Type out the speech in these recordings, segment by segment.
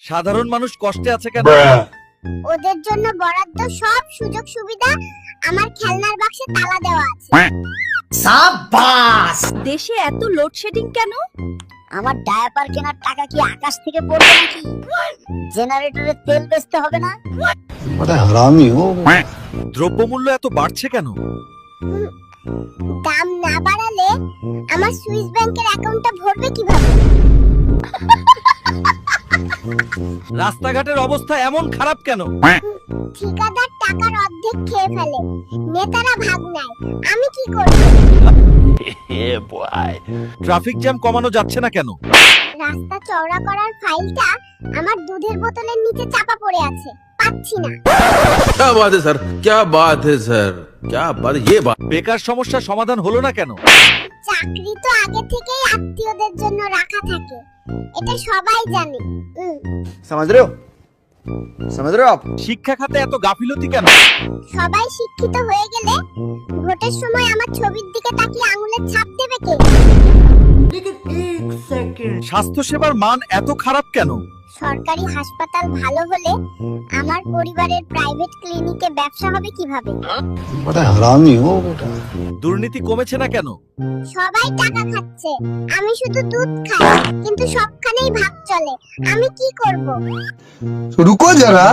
সাধারণ মানুষ কষ্টে আছে কেন? ওদের জন্য বরাদ্দ সব সুযোগ সুবিধা আমার খেলনার বাক্সে তালা দেওয়া আছে। সাবাস! দেশে এত লোডশেডিং কেন? আমার ডায়াপার কেনার টাকা কি আকাশ থেকে পড়বে নাকি? জেনারেটরের তেল বেচতে হবে না? बड़ा हरामी हो। দ্রব্যমূল্য এত বাড়ছে কেন? দাম না বাড়ালে আমার সুইস ব্যাংকের অ্যাকাউন্টটা ভরবে কিভাবে? রাস্তাঘাটের অবস্থা এমন খারাপ কেন? ঠিকাদার টাকার অর্ধেক খেয়ে ফেলে, নেতারা ভাগ নেয়, আমি কি করব? ট্রাফিক জ্যাম কমানো যাচ্ছে না কেন? রাস্তা চওড়া করার ফাইলটা আমার দুধের বোতলের নিচে চাপা পড়ে আছে, পাচ্ছি না। क्या बात है सर, क्या बात है सर, क्या बात, ये बात। বেকার সমস্যার সমাধান হলো না কেন? চাকরি তো আগে থেকেই আত্মীয়দের জন্য রাখা থাকে, এটা সবাই জানে। समझ रहे हो? समझ रहे हो आप? শিক্ষা খাতে এত গাফিলতি কেন? সবাই শিক্ষিত হয়ে গেলে ভোটের সময় আমার ছবির দিকে তাকিয়ে আঙুলের ছাপ দেবে কে? স্বাস্থ্য সেবার মান এত খারাপ কেন? সরকারি হাসপাতাল ভালো হলে আমার পরিবারের প্রাইভেট ক্লিনিকে ব্যবসা হবে কিভাবে? बड़ा हरामी हो बेटा। দুর্নীতি কমেছে না কেন? সবাই টাকা খাচ্ছে, আমি শুধু দুধ খাই, কিন্তু সবখানেই ভাগ চলে, আমি কি করব? तो रुको जरा,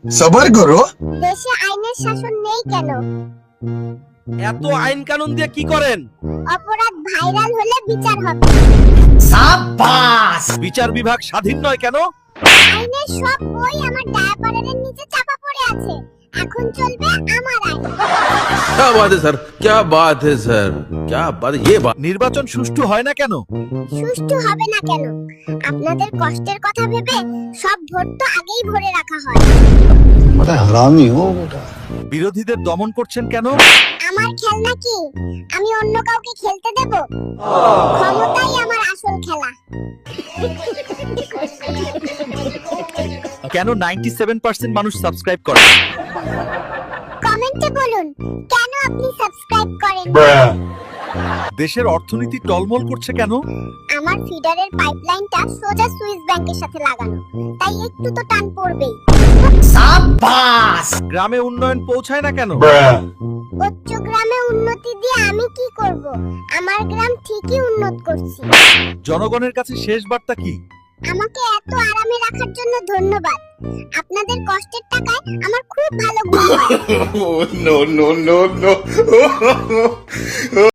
सबर करो। দেশে আইনের শাসন নেই কেন? এত আইন কানুন দিয়ে কি করেন? অপরাধ ভাইরাল হলে বিচার হবে। সাবাস! বিচার বিভাগ স্বাধীন নয় কেন? আইনের সব বই আমার ডায়াপারের নিচে চাপা পড়ে আছে, এখন চলবে আমার আইন। क्या बात है सर, क्या बात है सर, क्या बात, ये बात। নির্বাচন সুষ্ঠু হয় না কেন? সুষ্ঠু হবে না কেন? আপনাদের কষ্টের কথা ভেবে সব ভোট তো আগেই ভরে রাখা হয়। बड़ा हरामी हो बेटा। বিরোধীদের দমন করছেন কেন? আমার খেলনা কি আমি অন্য কাউকে খেলতে দেব? ক্ষমতাই আমার আসল খেলা। কেন 97% মানুষ সাবস্ক্রাইব করে? কমেন্টে বলুন কেন আপনি সাবস্ক্রাইব করেন? দেশের অর্থনীতি টলমল করছে কেন? আমার ফিডারের পাইপলাইনটা সোজা সুইস ব্যাংকের সাথে লাগানো, তাই একটু তো টান পড়বেই। সাবাস! গ্রামে উন্নয়ন পৌঁছায় না কেন? উচ্চ গ্রামে উন্নতি দিয়ে আমি কি করব? আমার গ্রাম ঠিকই উন্নত করছি। জনগণের কাছে শেষ বার্তা কি? আমাকে এত আরামে রাখার জন্য ধন্যবাদ। আপনাদের কষ্টের টাকায় আমার খুব ভালো ঘুম হয়। No, no, no, no.